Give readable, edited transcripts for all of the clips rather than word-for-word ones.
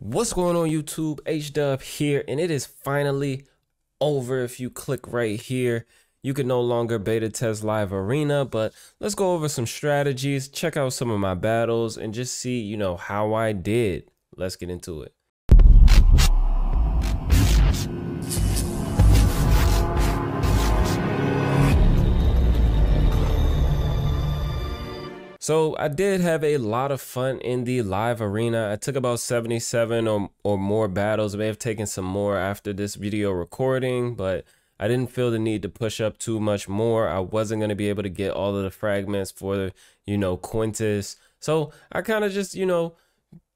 What's going on YouTube? H-Dub here, and it is finally over. If you click right here, you can no longer beta test live arena, but let's go over some strategies, check out some of my battles, and just see, how I did. Let's get into it. So I did have a lot of fun in the live arena. I took about 77 or more battles. I may have taken some more after this video recording, but I didn't feel the need to push up too much more. I wasn't going to be able to get all of the fragments for, Quintus. So I kind of just,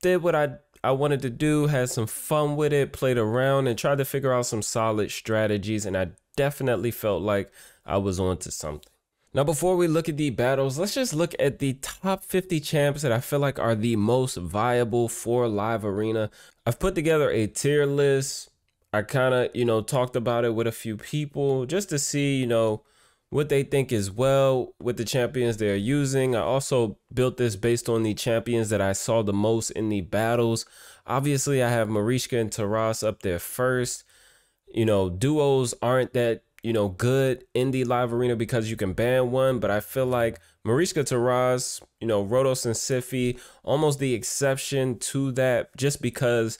did what I wanted to do, had some fun with it, played around and tried to figure out some solid strategies. And I definitely felt like I was onto something. Now, before we look at the battles, let's just look at the top 50 champs that I feel like are the most viable for live arena. I've put together a tier list. I kind of, talked about it with a few people just to see, what they think as well with the champions they're using. I also built this based on the champions that I saw the most in the battles. Obviously, I have Mariska and Taras up there first. Duos aren't that good in the live arena because you can ban one, but I feel like Mariska, Taras, Rodos and Siffy, almost the exception to that, just because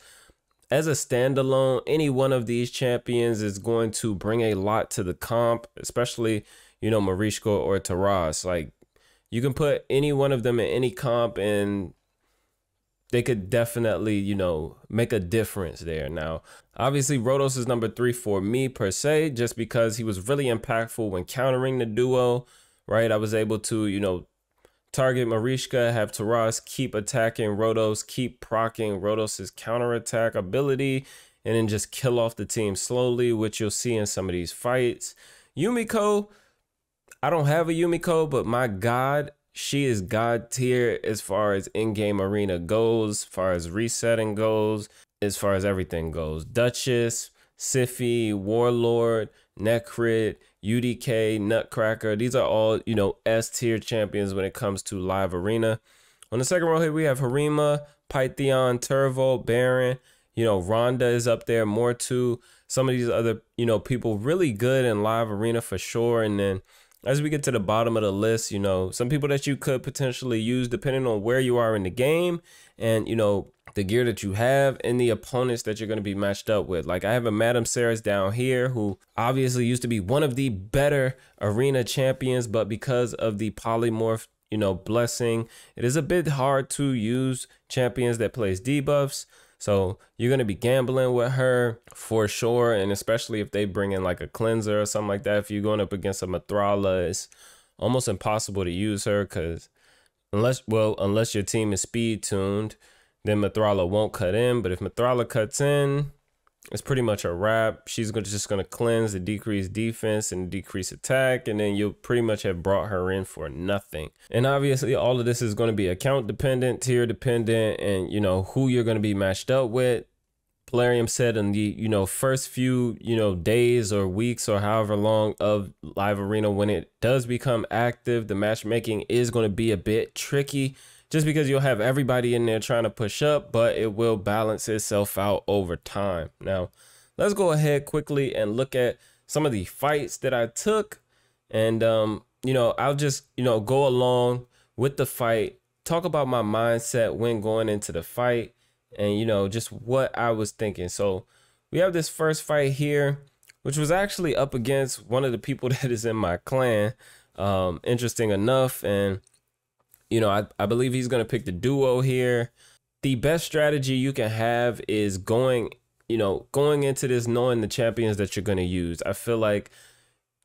as a standalone, any one of these champions is going to bring a lot to the comp, especially, Mariska or Taras. Like, you can put any one of them in any comp and they could definitely, make a difference there. Now, obviously, Rodos is number 3 for me per se, just because he was really impactful when countering the duo, right? I was able to, target Mariska, have Taras keep attacking Rodos, keep proccing Rodos's counterattack ability, and then just kill off the team slowly, which you'll see in some of these fights. Yumiko, I don't have a Yumiko, but my God, she is God tier as far as in-game arena goes, as far as resetting goes, as far as everything goes. Duchess, Siffy, Warlord, Necrit, UDK, Nutcracker. These are all, S tier champions when it comes to live arena. On the second row here, we have Harima, Pythion, Turvo, Baron. Rhonda is up there more too. Some of these other, people really good in live arena for sure. And then as we get to the bottom of the list, some people that you could potentially use depending on where you are in the game and, the gear that you have and the opponents that you're going to be matched up with. Like, I have a Madame Ceres down here who obviously used to be one of the better arena champions, but because of the polymorph, blessing, it is a bit hard to use champions that plays debuffs. So you're going to be gambling with her for sure. And especially if they bring in like a cleanser or something like that, if you're going up against a Mithrala, it's almost impossible to use her because unless your team is speed tuned, then Mithrala won't cut in. But if Mithrala cuts in, it's pretty much a wrap. She's just going to cleanse the decreased defense and decrease attack, and then you'll pretty much have brought her in for nothing. And obviously, all of this is going to be account dependent, tier dependent, and who you're going to be matched up with. Plarium said in the first few days or weeks or however long of live arena, when it does become active, the matchmaking is going to be a bit tricky. Just because you'll have everybody in there trying to push up, but it will balance itself out over time. Now, let's go ahead quickly and look at some of the fights that I took. And, I'll just, go along with the fight, talk about my mindset when going into the fight and, just what I was thinking. So we have this first fight here, which was actually up against one of the people that is in my clan. Interesting enough. And I believe he's going to pick the duo here. The best strategy you can have is going into this knowing the champions that you're going to use. I feel like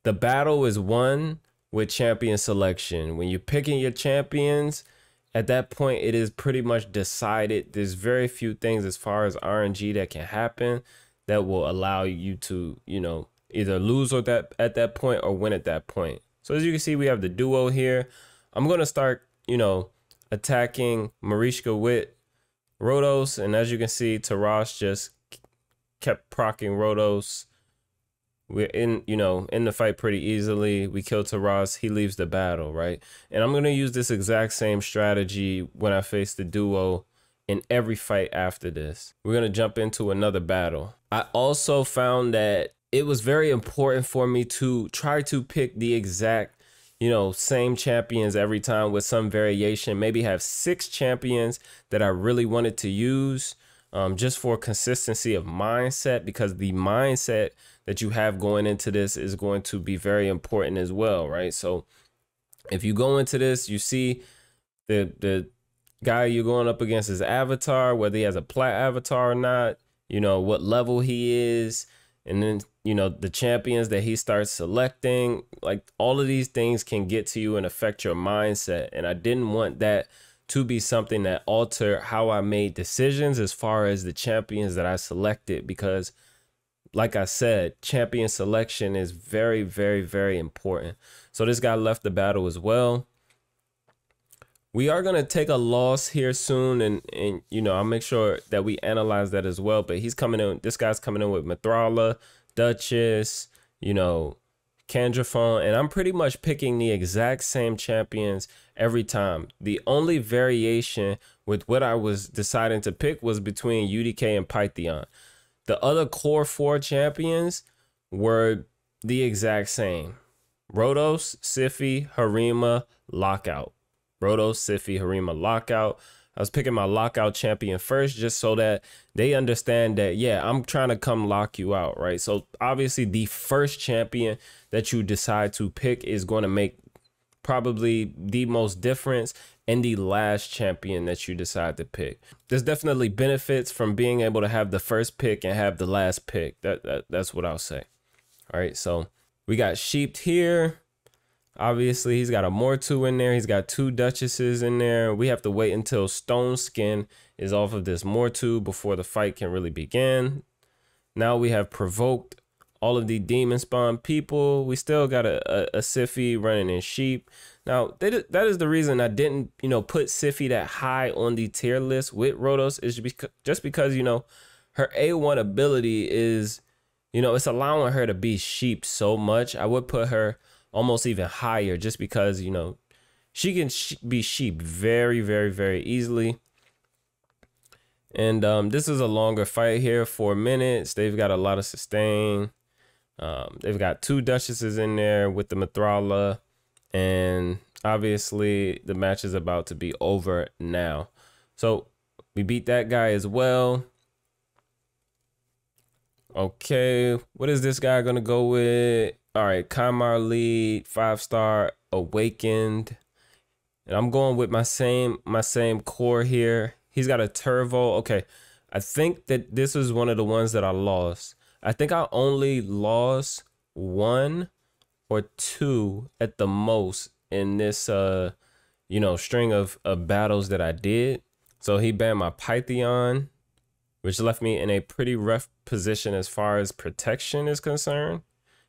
the battle is won with champion selection. When you're picking your champions, at that point, it is pretty much decided. There's very few things as far as RNG that can happen that will allow you to, either lose at that point or win at that point. So as you can see, we have the duo here. I'm going to start attacking Mariska with Rodos. And as you can see, Taras just kept proccing Rodos. We're in the fight pretty easily. We kill Taras, he leaves the battle, right? And I'm going to use this exact same strategy when I face the duo in every fight after this. We're gonna jump into another battle. I also found that it was very important for me to try to pick the exact, you know, same champions every time with some variation. Maybe have 6 champions that I really wanted to use, just for consistency of mindset, because the mindset that you have going into this is going to be very important as well, right? So if you go into this, you see the guy you're going up against his avatar, whether he has a plat avatar or not, you know, what level he is, and then, you know, the champions that he starts selecting. Like, all of these things can get to you and affect your mindset. And I didn't want that to be something that altered how I made decisions as far as the champions that I selected, because like I said, champion selection is very, very, very important. So this guy left the battle as well. We are going to take a loss here soon, and you know, I'll make sure that we analyze that as well. But he's coming in, this guy's coming in with Mithrala, Duchess, you know, Candraphone, and I'm pretty much picking the exact same champions every time. The only variation with what I was deciding to pick was between UDK and Pythion. The other core 4 champions were the exact same. Rhodos, Siphi, Harima, Lockout. Rhodos, Siphi, Harima, Lockout. I was picking my Lockout champion first just so that they understand that, yeah, I'm trying to come lock you out, right? So obviously the first champion that you decide to pick is going to make probably the most difference in the last champion that you decide to pick. There's definitely benefits from being able to have the first pick and have the last pick. That's what I'll say. All right, so we got Sheeped here. Obviously, he's got a Mortu in there. He's got 2 Duchesses in there. We have to wait until Stone Skin is off of this Mortu before the fight can really begin. Now we have provoked all of the demon spawn people. We still got a Siphi running in Sheep. Now, that is the reason I didn't, you know, put Siphi that high on the tier list with Rhodos, is just because, you know, her A1 ability is, you know, it's allowing her to be Sheep so much. I would put her almost even higher just because, you know, she can be Sheep very, very, very easily. And this is a longer fight here, 4 minutes. They've got a lot of sustain. They've got 2 Duchesses in there with the Mithrala, and obviously the match is about to be over now. So we beat that guy as well. Okay, what is this guy gonna go with? All right, Kamar lead, 5-star, Awakened. And I'm going with my same core here. He's got a Turvo. Okay, I think that this is one of the ones that I lost. I think I only lost 1 or 2 at the most in this you know, string of battles that I did. So he banned my Pythion, which left me in a pretty rough position as far as protection is concerned.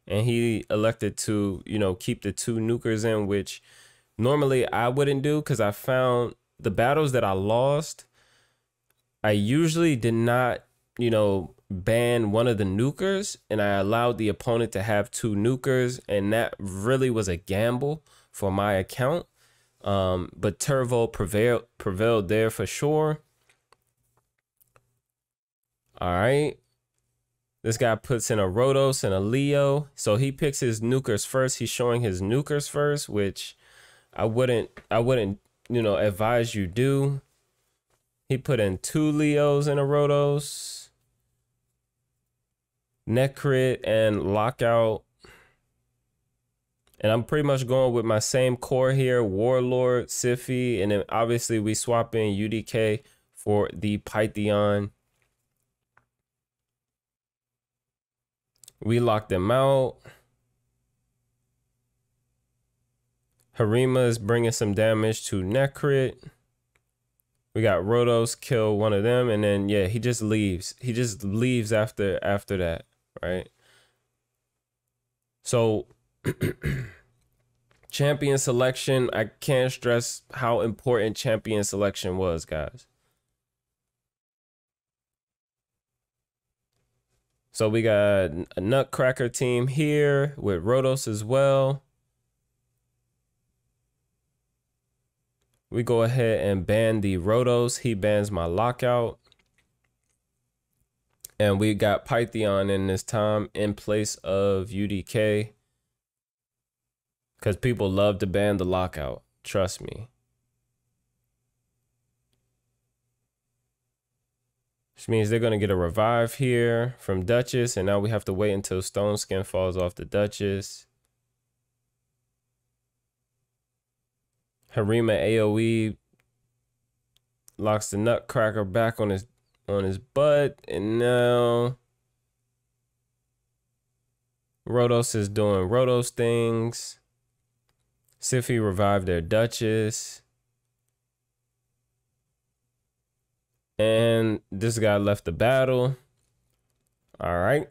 And he elected to, you know, keep the 2 nukers in, which normally I wouldn't do, because I found the battles that I lost, I usually did not, you know, ban one of the nukers, and I allowed the opponent to have 2 nukers, and that really was a gamble for my account. But Turvo prevailed there for sure. All right. This guy puts in a Rhodos and a Leo. So he picks his nukers first. He's showing his nukers first, which I wouldn't, you know, advise you do. He put in 2 Leos and a Rhodos, Necrit and Lockout. And I'm pretty much going with my same core here, Warlord, Siphi, and then obviously we swap in UDK for the Pythion. We locked them out. Harima is bringing some damage to Necrit. We got Rhodos kill one of them, and then yeah, he just leaves. He just leaves after that, right? So champion selection, I can't stress how important champion selection was, guys. So we got a Nutcracker team here with Rhodos as well. we go ahead and ban the Rotos. He bans my lockout. And we got Python in this time in place of UDK. Because people love to ban the lockout. Trust me. Which means they're going to get a revive here from Duchess. And now we have to wait until Stone Skin falls off the Duchess. Harima AoE locks the Nutcracker back on his butt. And now Rotos is doing Rotos things. Sify revived their Duchess. And this guy left the battle. All right.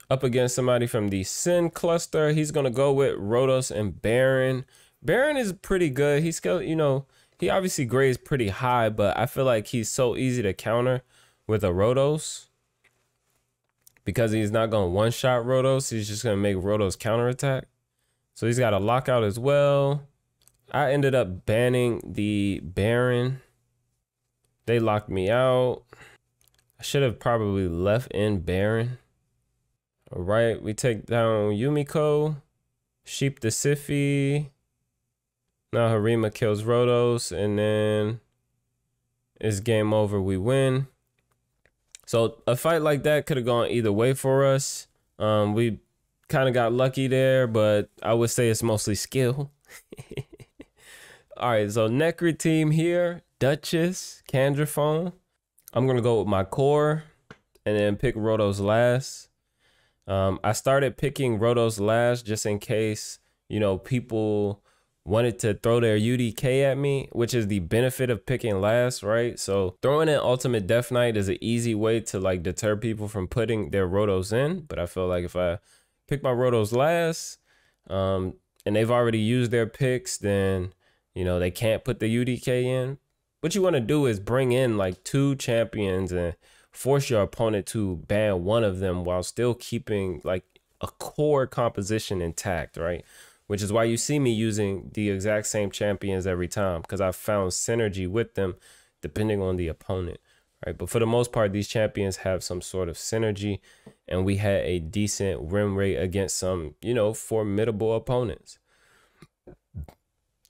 Up against somebody from the Sin cluster. He's going to go with Rotos and Baron. Baron is pretty good. He's still, you know, he obviously grades pretty high, but I feel like he's so easy to counter with a Rotos. Because he's not going to one-shot Rotos. He's just going to make Rotos counterattack. So he's got a lockout as well. I ended up banning the Baron. They locked me out. I should have probably left in Baron. All right, we take down Yumiko. Sheep the Sify. Now Harima kills Rotos, and then it's game over. We win. So a fight like that could have gone either way for us. We kind of got lucky there, but I would say it's mostly skill. All right, so Necry team here. Duchess, Candraphone. I'm going to go with my core and then pick Rotos last. I started picking Rotos last just in case, you know, people wanted to throw their UDK at me, which is the benefit of picking last, right? So throwing in Ultimate Death Knight is an easy way to like deter people from putting their Rotos in. But I feel like if I pick my Rotos last and they've already used their picks, then, you know, they can't put the UDK in. What you want to do is bring in like 2 champions and force your opponent to ban one of them while still keeping like a core composition intact, right? Which is why you see me using the exact same champions every time, because I found synergy with them depending on the opponent, right? But for the most part, these champions have some sort of synergy, and we had a decent win rate against some, you know, formidable opponents.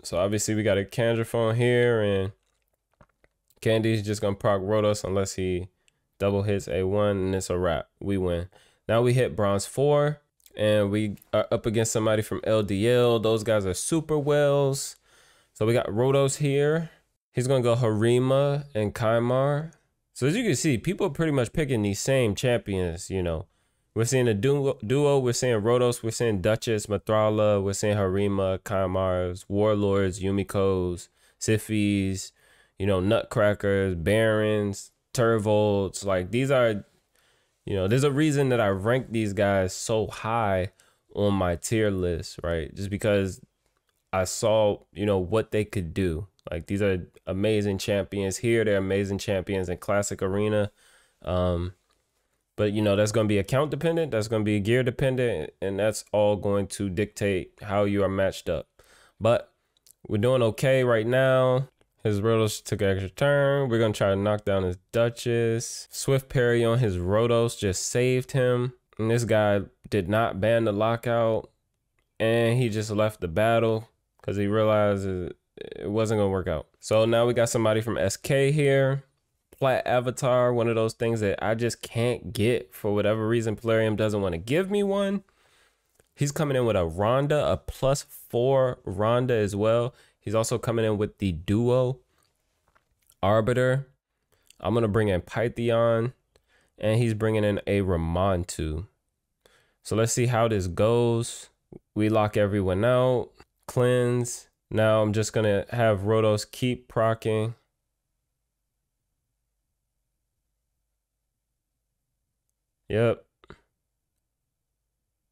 So obviously we got a Candraphone here, and Candy's just gonna proc Rotos unless he double hits A1, and it's a wrap. We win. Now we hit bronze 4, and we are up against somebody from LDL. Those guys are super wells. So we got Rotos here. He's gonna go Harima and Kaimar. So as you can see, people are pretty much picking these same champions, you know. We're seeing a duo, we're seeing Rotos, we're seeing Duchess, Mathrala, we're seeing Harima, Kaimars, Warlords, Yumikos, Sifis, you know, Nutcrackers, Barons, Turvolts. Like, these are, you know, there's a reason that I rank these guys so high on my tier list, right? Just because I saw, you know, what they could do. Like, these are amazing champions here. They're amazing champions in Classic Arena. But, you know, that's going to be account dependent. That's going to be gear dependent. And that's all going to dictate how you are matched up. But we're doing okay right now. His Rotos took an extra turn. We're going to try to knock down his Duchess. Swift parry on his Rotos just saved him. And this guy did not ban the lockout. And he just left the battle because he realized it wasn't going to work out. So now we got somebody from SK here. Plat Avatar, one of those things that I just can't get for whatever reason. Plarium doesn't want to give me one. He's coming in with a Rhonda, a +4 Rhonda as well. He's also coming in with the duo Arbiter. I'm going to bring in Python, and he's bringing in a Ramontu. So let's see how this goes. We lock everyone out. Cleanse. Now I'm just going to have Rotos keep proccing. Yep.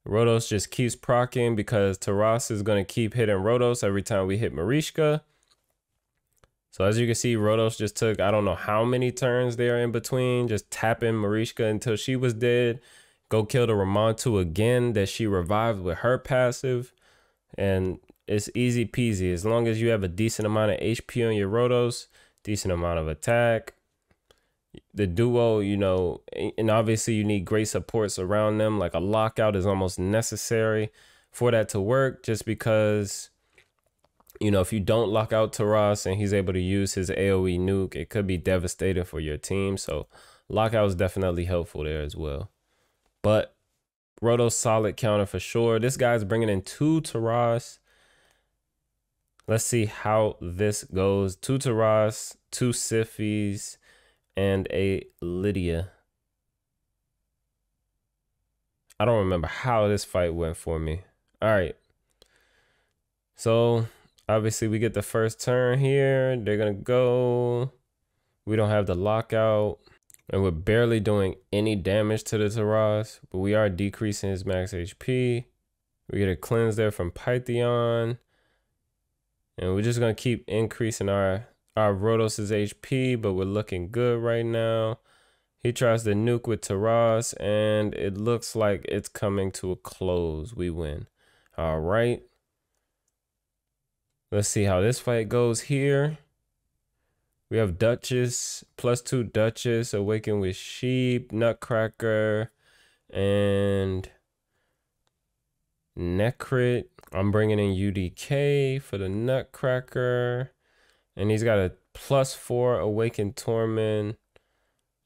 Rotos just keeps proccing because Taras is going to keep hitting Rotos every time we hit Marishka. So as you can see, Rotos just took, I don't know how many turns there in between, just tapping Marishka until she was dead. Go kill the Ramontu again that she revived with her passive. And it's easy peasy. As long as you have a decent amount of HP on your rotos, decent amount of attack. The duo, you know, and obviously you need great supports around them. Like a lockout is almost necessary for that to work, just because, you know, if you don't lock out Taras and he's able to use his AoE nuke, it could be devastating for your team. So lockout is definitely helpful there as well. But Roto's solid counter for sure. This guy's bringing in 2 Taras. Let's see how this goes. 2 Taras, 2 Sifis, and a Lydia. I don't remember how this fight went for me. All right. So obviously we get the first turn here. They're going to go. We don't have the lockout. And we're barely doing any damage to the Taras, but we are decreasing his max HP. We get a cleanse there from Pythion. And we're just going to keep increasing our Rotos' HP, but we're looking good right now. He tries to nuke with Taras, and it looks like it's coming to a close. We win. All right. Let's see how this fight goes here. We have Duchess, +2 Duchess, Awaken with Sheep, Nutcracker, and Necrit. I'm bringing in UDK for the Nutcracker. And he's got a +4 Awakened Torment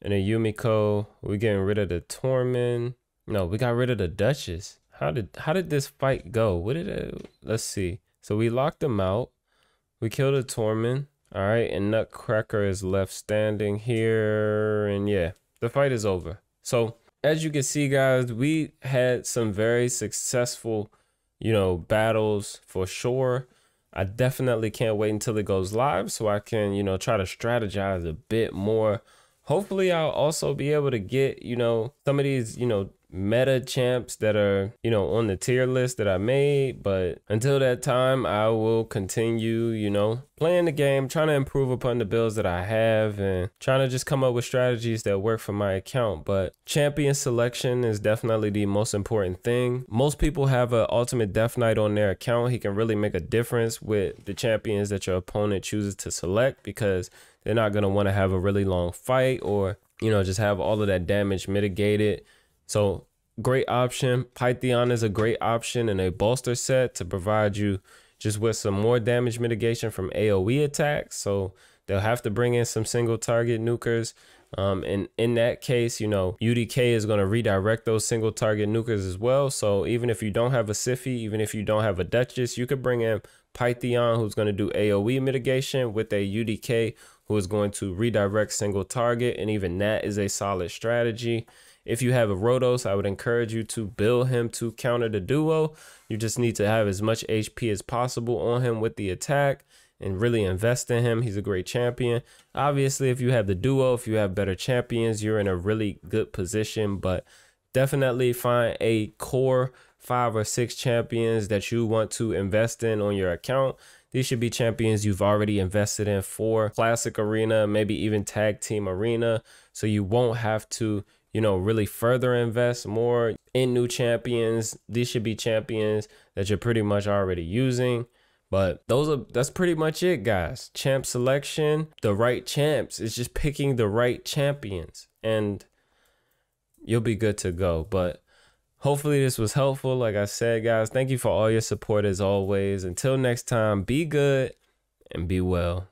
and a Yumiko. We're getting rid of the Torment. No, we got rid of the Duchess. How did this fight go? What did it? Let's see. So we locked him out. We killed a Torment. All right, and Nutcracker is left standing here. And yeah, the fight is over. So as you can see, guys, we had some very successful, you know, battles for sure. I definitely can't wait until it goes live so I can, you know, try to strategize a bit more. Hopefully I'll also be able to get, you know, some of these, you know, meta champs that are, you know, on the tier list that I made. But until that time, I will continue, you know, playing the game, trying to improve upon the builds that I have and trying to just come up with strategies that work for my account. But champion selection is definitely the most important thing. Most people have an ultimate death knight on their account. He can really make a difference with the champions that your opponent chooses to select, because they're not going to want to have a really long fight or, you know, just have all of that damage mitigated. So great option. Pythion is a great option in a bolster set to provide you just with some more damage mitigation from AoE attacks. So they'll have to bring in some single target nukers. And in that case, you know, UDK is going to redirect those single target nukers as well. So even if you don't have a Sify, even if you don't have a Duchess, you could bring in Pythion, who's going to do AoE mitigation, with a UDK who is going to redirect single target. And even that is a solid strategy. If you have a Rotos, I would encourage you to build him to counter the duo. You just need to have as much HP as possible on him with the attack and really invest in him. He's a great champion. Obviously, if you have the duo, if you have better champions, you're in a really good position. But definitely find a core 5 or 6 champions that you want to invest in on your account. These should be champions you've already invested in for Classic Arena, maybe even Tag Team Arena. So you won't have to, you know, really further invest more in new champions. These should be champions that you're pretty much already using. But that's pretty much it, guys. Champ selection, the right champs. It's just picking the right champions and you'll be good to go. But hopefully this was helpful. Like I said, guys, thank you for all your support as always. Until next time, be good and be well.